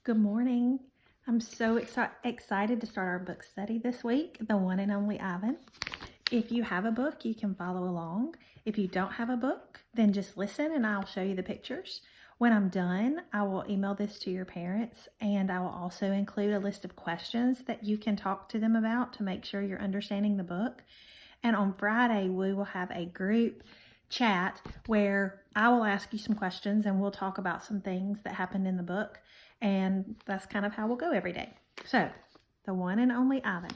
Good morning. I'm so excited to start our book study this week, The One and Only Ivan. If you have a book, you can follow along. If you don't have a book, then just listen and I'll show you the pictures. When I'm done, I will email this to your parents, and I will also include a list of questions that you can talk to them about to make sure you're understanding the book. And on Friday, we will have a group chat where I will ask you some questions and we'll talk about some things that happened in the book. And that's kind of how we'll go every day. So, The One and Only Ivan.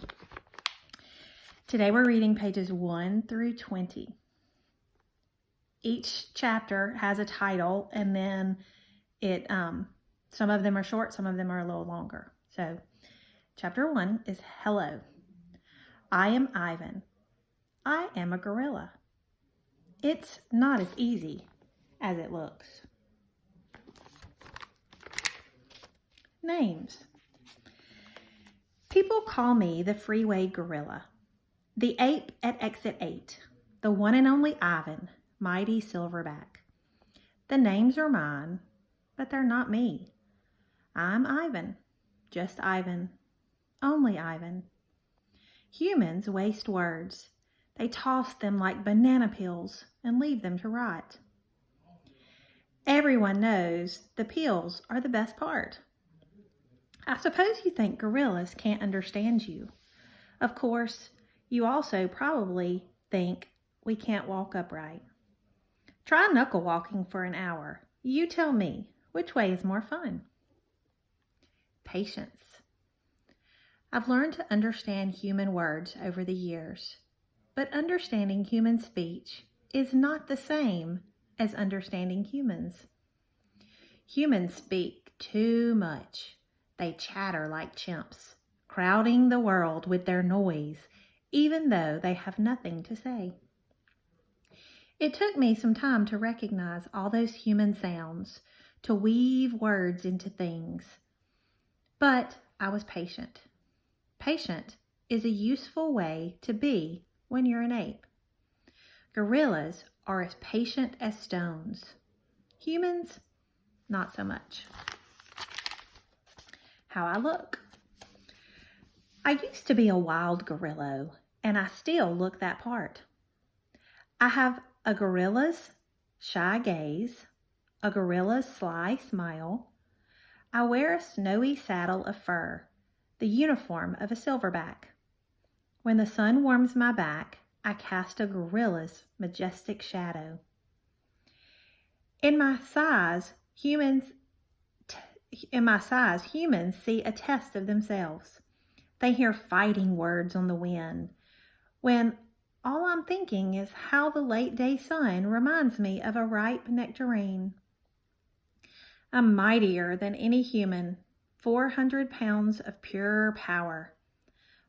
Today we're reading pages 1 through 20. Each chapter has a title, and then some of them are short, some of them are a little longer. So, chapter 1 is Hello. I am Ivan. I am a gorilla. It's not as easy as it looks. Names. People call me the freeway gorilla, the ape at exit 8, the one and only Ivan, mighty silverback. The names are mine, but they're not me. I'm Ivan, just Ivan, only Ivan. Humans waste words. They toss them like banana peels and leave them to rot. Everyone knows the peels are the best part. I suppose you think gorillas can't understand you. Of course, you also probably think we can't walk upright. Try knuckle walking for an hour. You tell me, which way is more fun? Patience. I've learned to understand human words over the years, but understanding human speech is not the same as understanding humans. Humans speak too much. They chatter like chimps, crowding the world with their noise, even though they have nothing to say. It took me some time to recognize all those human sounds, to weave words into things. But I was patient. Patient is a useful way to be when you're an ape. Gorillas are as patient as stones. Humans, not so much. How I look. I used to be a wild gorilla, and I still look that part. I have a gorilla's shy gaze, a gorilla's sly smile. I wear a snowy saddle of fur, the uniform of a silverback. When the sun warms my back, I cast a gorilla's majestic shadow. In my size, humans see a test of themselves. They hear fighting words on the wind, when all I'm thinking is how the late day sun reminds me of a ripe nectarine. I'm mightier than any human, 400 pounds of pure power.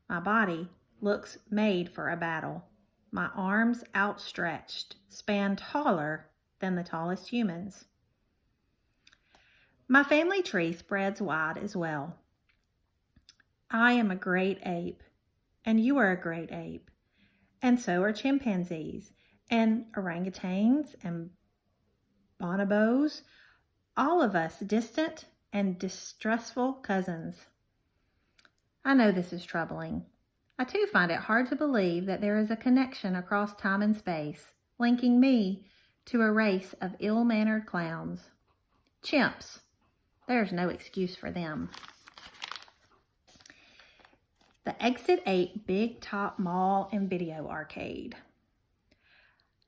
My body looks made for a battle. My arms outstretched span taller than the tallest humans. My family tree spreads wide as well. I am a great ape, and you are a great ape, and so are chimpanzees, and orangutans, and bonobos, all of us distant and distressful cousins. I know this is troubling. I too find it hard to believe that there is a connection across time and space, linking me to a race of ill-mannered clowns. Chimps. There's no excuse for them. The Exit 8 Big Top Mall and Video Arcade.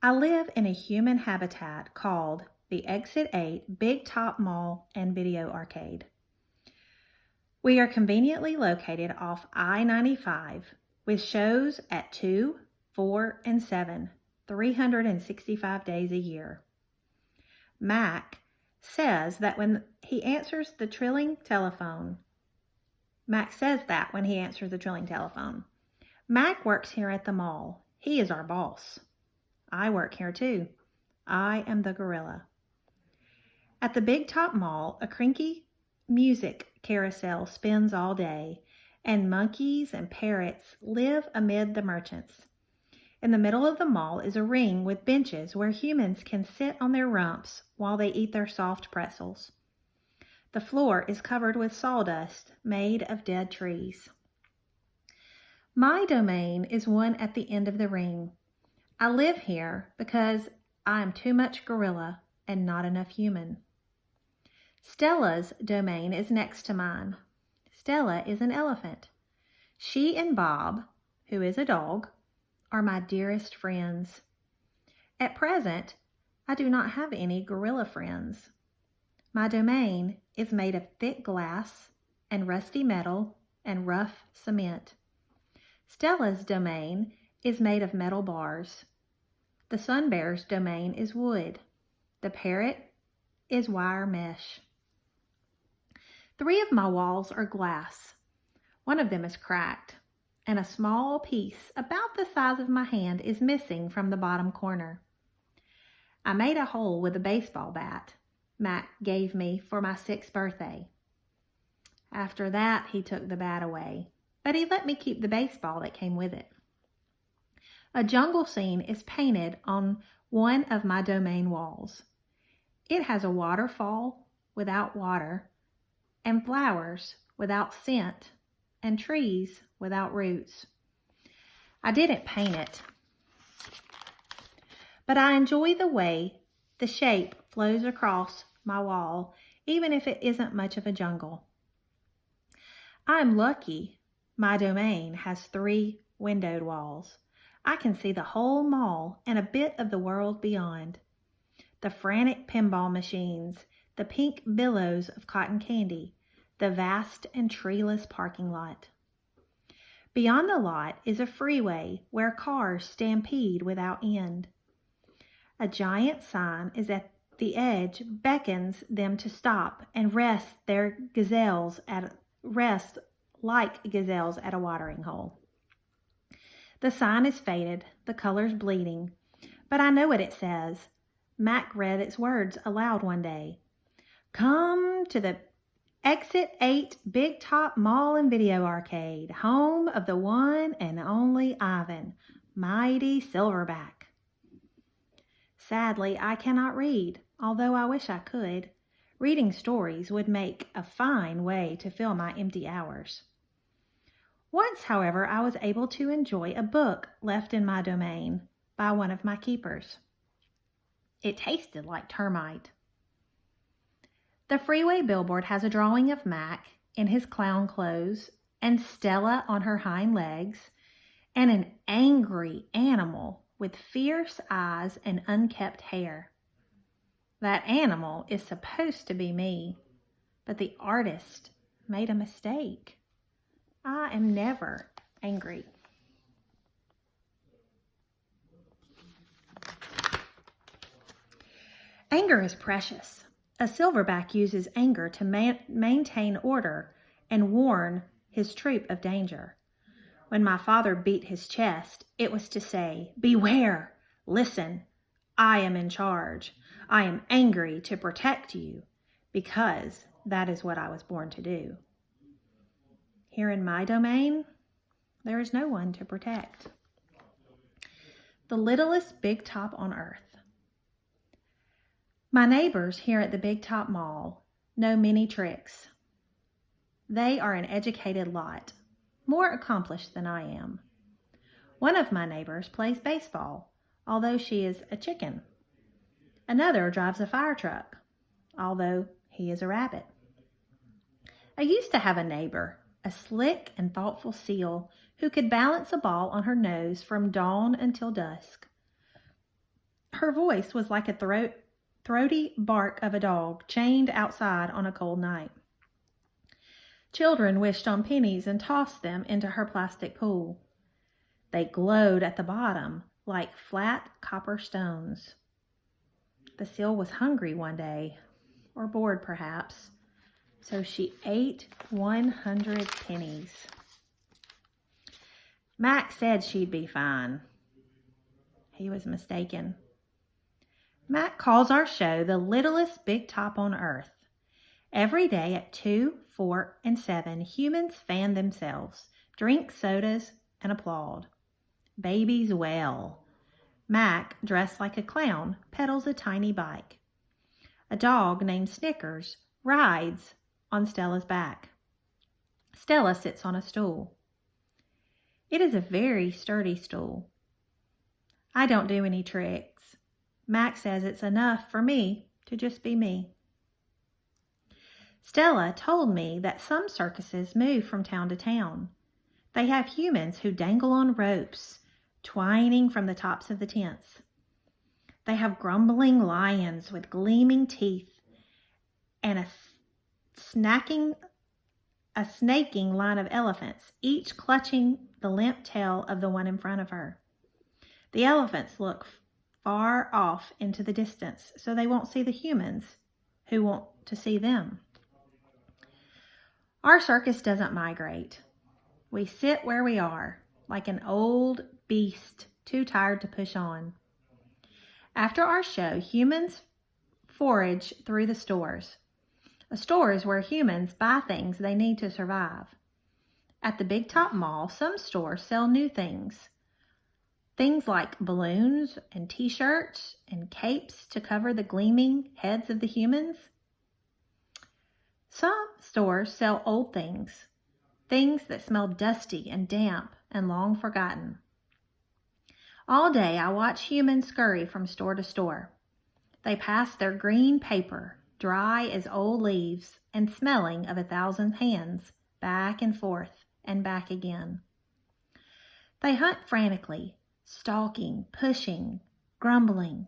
I live in a human habitat called the Exit 8 Big Top Mall and Video Arcade. We are conveniently located off I-95 with shows at 2, 4, and 7, 365 days a year. Mac says that when he answers the trilling telephone. Mac works here at the mall. He is our boss. I work here too. I am the gorilla. At the Big Top Mall, a cranky music carousel spins all day, and monkeys and parrots live amid the merchants. In the middle of the mall is a ring with benches where humans can sit on their rumps while they eat their soft pretzels. The floor is covered with sawdust made of dead trees. My domain is one at the end of the ring. I live here because I am too much gorilla and not enough human. Stella's domain is next to mine. Stella is an elephant. She and Bob, who is a dog, are my dearest friends. At present, I do not have any gorilla friends. My domain is made of thick glass and rusty metal and rough cement. Stella's domain is made of metal bars. The sun bear's domain is wood. The parrot is wire mesh. 3 of my walls are glass. One of them is cracked, and a small piece about the size of my hand is missing from the bottom corner. I made a hole with a baseball bat Mac gave me for my 6th birthday. After that, he took the bat away, but he let me keep the baseball that came with it. A jungle scene is painted on one of my domain walls. It has a waterfall without water, and flowers without scent, and trees without roots. I didn't paint it, but I enjoy the way the shape flows across my wall, even if it isn't much of a jungle. I'm lucky my domain has 3 windowed walls. I can see the whole mall and a bit of the world beyond. The frantic pinball machines, the pink billows of cotton candy, the vast and treeless parking lot. Beyond the lot is a freeway where cars stampede without end. A giant sign is at the edge, beckons them to stop and rest like gazelles at a watering hole. The sign is faded, the colors bleeding, but I know what it says. Mac read its words aloud one day. Come to the Exit 8 Big Top Mall and Video Arcade, home of the one and only Ivan, mighty Silverback. Sadly, I cannot read, although I wish I could. Reading stories would make a fine way to fill my empty hours. Once, however, I was able to enjoy a book left in my domain by one of my keepers. It tasted like termite. The freeway billboard has a drawing of Mac in his clown clothes and Stella on her hind legs and an angry animal with fierce eyes and unkempt hair. That animal is supposed to be me, but the artist made a mistake. I am never angry. Anger is precious. A silverback uses anger to maintain order and warn his troop of danger. When my father beat his chest, it was to say, "Beware! Listen! I am in charge. I am angry to protect you, because that is what I was born to do." Here in my domain, there is no one to protect. The littlest big top on earth. My neighbors here at the Big Top Mall know many tricks. They are an educated lot, more accomplished than I am. One of my neighbors plays baseball, although she is a chicken. Another drives a fire truck, although he is a rabbit. I used to have a neighbor, a slick and thoughtful seal who could balance a ball on her nose from dawn until dusk. Her voice was like a throaty bark of a dog chained outside on a cold night. Children wished on pennies and tossed them into her plastic pool. They glowed at the bottom like flat copper stones. The seal was hungry one day, or bored perhaps, so she ate 100 pennies. Mac said she'd be fine. He was mistaken. Mac calls our show the littlest big top on earth. Every day at 2, 4, and 7, humans fan themselves, drink sodas, and applaud. Babies wail. Mac, dressed like a clown, pedals a tiny bike. A dog named Snickers rides on Stella's back. Stella sits on a stool. It is a very sturdy stool. I don't do any tricks. Max says it's enough for me to just be me. Stella told me that some circuses move from town to town. They have humans who dangle on ropes, twining from the tops of the tents. They have grumbling lions with gleaming teeth and a snaking line of elephants, each clutching the limp tail of the one in front of her. The elephants look far off into the distance, so they won't see the humans who want to see them. Our circus doesn't migrate. We sit where we are, like an old beast too tired to push on. After our show, humans forage through the stores. A store is where humans buy things they need to survive. At the Big Top Mall, some stores sell new things. Things like balloons and t-shirts and capes to cover the gleaming heads of the humans. Some stores sell old things, things that smell dusty and damp and long forgotten. All day I watch humans scurry from store to store. They pass their green paper, dry as old leaves and smelling of 1,000 hands, back and forth and back again. They hunt frantically, stalking, pushing, grumbling.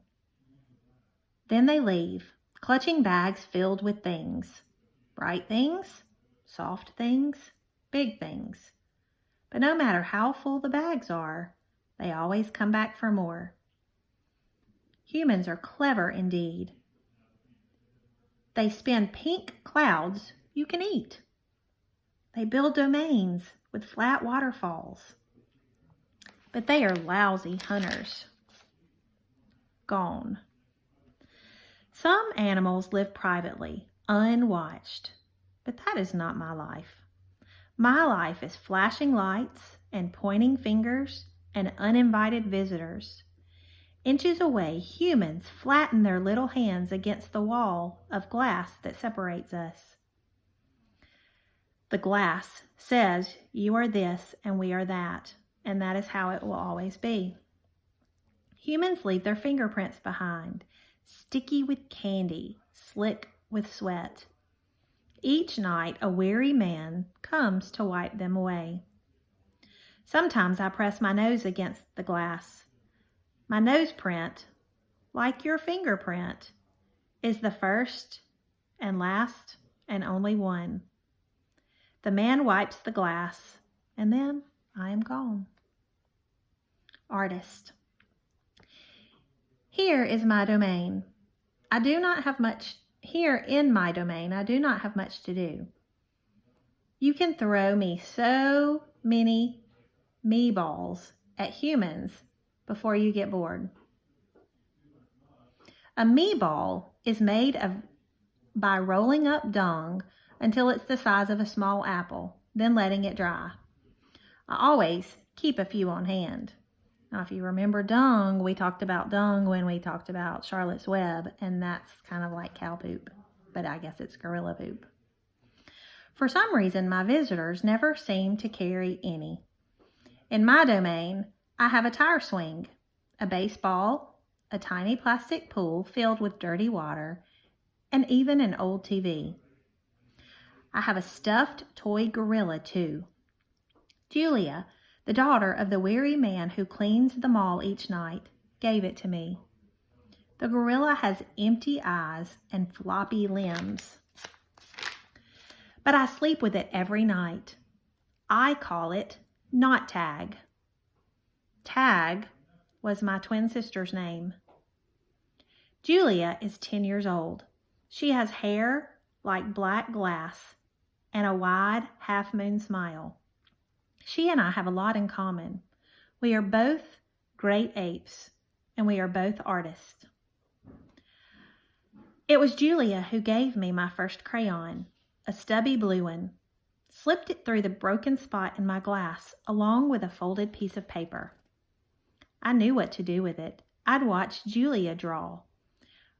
Then they leave, clutching bags filled with things. Bright things, soft things, big things. But no matter how full the bags are, they always come back for more. Humans are clever indeed. They spin pink clouds you can eat. They build domains with flat waterfalls. But they are lousy hunters. Gone. Some animals live privately, unwatched, but that is not my life. My life is flashing lights and pointing fingers and uninvited visitors. Inches away, humans flatten their little hands against the wall of glass that separates us. The glass says you are this and we are that, and that is how it will always be. Humans leave their fingerprints behind, sticky with candy, slick with sweat. Each night, a weary man comes to wipe them away. Sometimes I press my nose against the glass. My nose print, like your fingerprint, is the first and last and only one. The man wipes the glass, and then I am gone. Artist. Here is my domain. Here in my domain, I do not have much to do. You can throw me so many me-balls at humans before you get bored. A me-ball is made by rolling up dung until it's the size of a small apple, then letting it dry. I always keep a few on hand. Now, if you remember dung, we talked about dung when we talked about Charlotte's Web, and that's kind of like cow poop, but I guess it's gorilla poop. For some reason, my visitors never seem to carry any. In my domain, I have a tire swing, a baseball, a tiny plastic pool filled with dirty water, and even an old TV. I have a stuffed toy gorilla, too. Julia, the daughter of the weary man who cleans the mall each night, gave it to me. The gorilla has empty eyes and floppy limbs. But I sleep with it every night. I call it Not Tag. Tag was my twin sister's name. Julia is 10 years old. She has hair like black glass and a wide half-moon smile. She and I have a lot in common. We are both great apes, and we are both artists. It was Julia who gave me my first crayon, a stubby blue one, slipped it through the broken spot in my glass along with a folded piece of paper. I knew what to do with it. I'd watched Julia draw.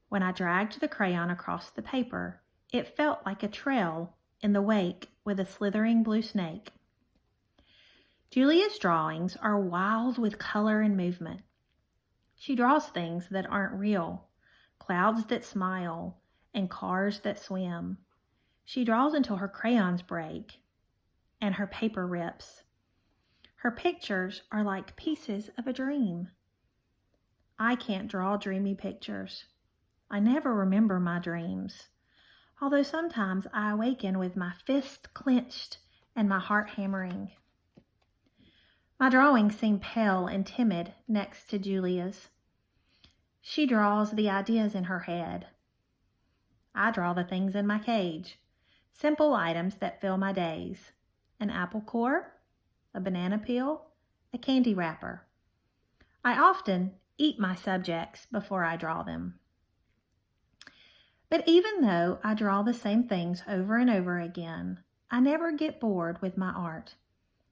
When I dragged the crayon across the paper, it felt like a trail in the wake with a slithering blue snake. Julia's drawings are wild with color and movement. She draws things that aren't real, clouds that smile, and cars that swim. She draws until her crayons break and her paper rips. Her pictures are like pieces of a dream. I can't draw dreamy pictures. I never remember my dreams, although sometimes I awaken with my fist clenched and my heart hammering. My drawings seem pale and timid next to Julia's. She draws the ideas in her head. I draw the things in my cage, simple items that fill my days. An apple core, a banana peel, a candy wrapper. I often eat my subjects before I draw them. But even though I draw the same things over and over again, I never get bored with my art.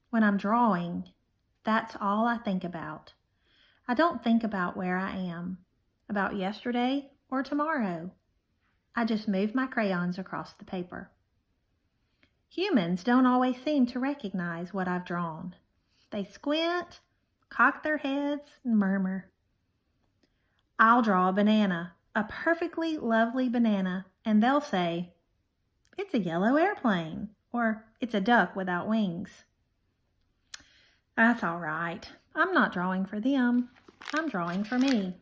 When I'm drawing, that's all I think about. I don't think about where I am, about yesterday or tomorrow. I just move my crayons across the paper. Humans don't always seem to recognize what I've drawn. They squint, cock their heads, and murmur. I'll draw a banana, a perfectly lovely banana, and they'll say, "It's a yellow airplane," or "It's a duck without wings." That's all right. I'm not drawing for them. I'm drawing for me.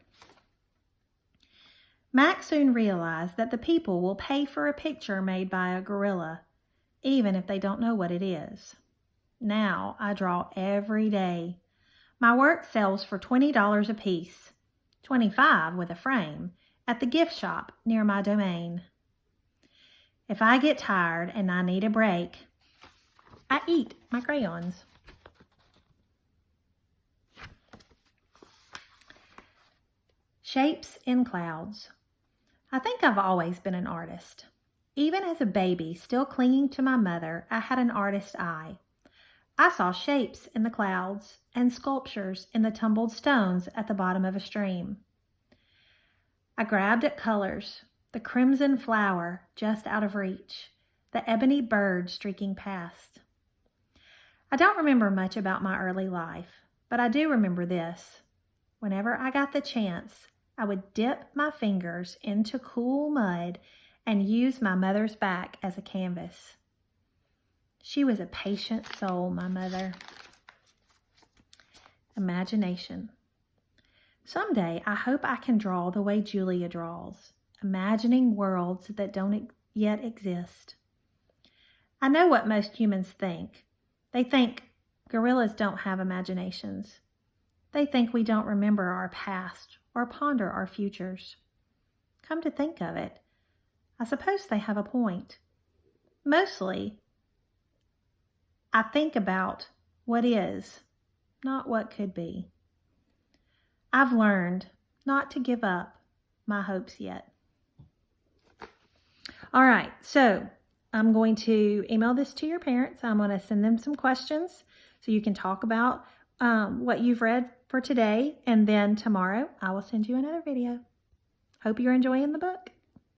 Max soon realized that the people will pay for a picture made by a gorilla, even if they don't know what it is. Now I draw every day. My work sells for $20 a piece, $25 with a frame, at the gift shop near my domain. If I get tired and I need a break, I eat my crayons. Shapes in clouds. I think I've always been an artist. Even as a baby, still clinging to my mother, I had an artist's eye. I saw shapes in the clouds and sculptures in the tumbled stones at the bottom of a stream. I grabbed at colors, the crimson flower just out of reach, the ebony bird streaking past. I don't remember much about my early life, but I do remember this. Whenever I got the chance, I would dip my fingers into cool mud and use my mother's back as a canvas. She was a patient soul, my mother. Imagination. Someday, I hope I can draw the way Julia draws, imagining worlds that don't yet exist. I know what most humans think. They think gorillas don't have imaginations. They think we don't remember our past or ponder our futures. Come to think of it, I suppose they have a point. Mostly, I think about what is, not what could be. I've learned not to give up my hopes yet. All right, so I'm going to email this to your parents. I'm going to send them some questions so you can talk about what you've read for today, and then tomorrow I will send you another video. Hope you're enjoying the book.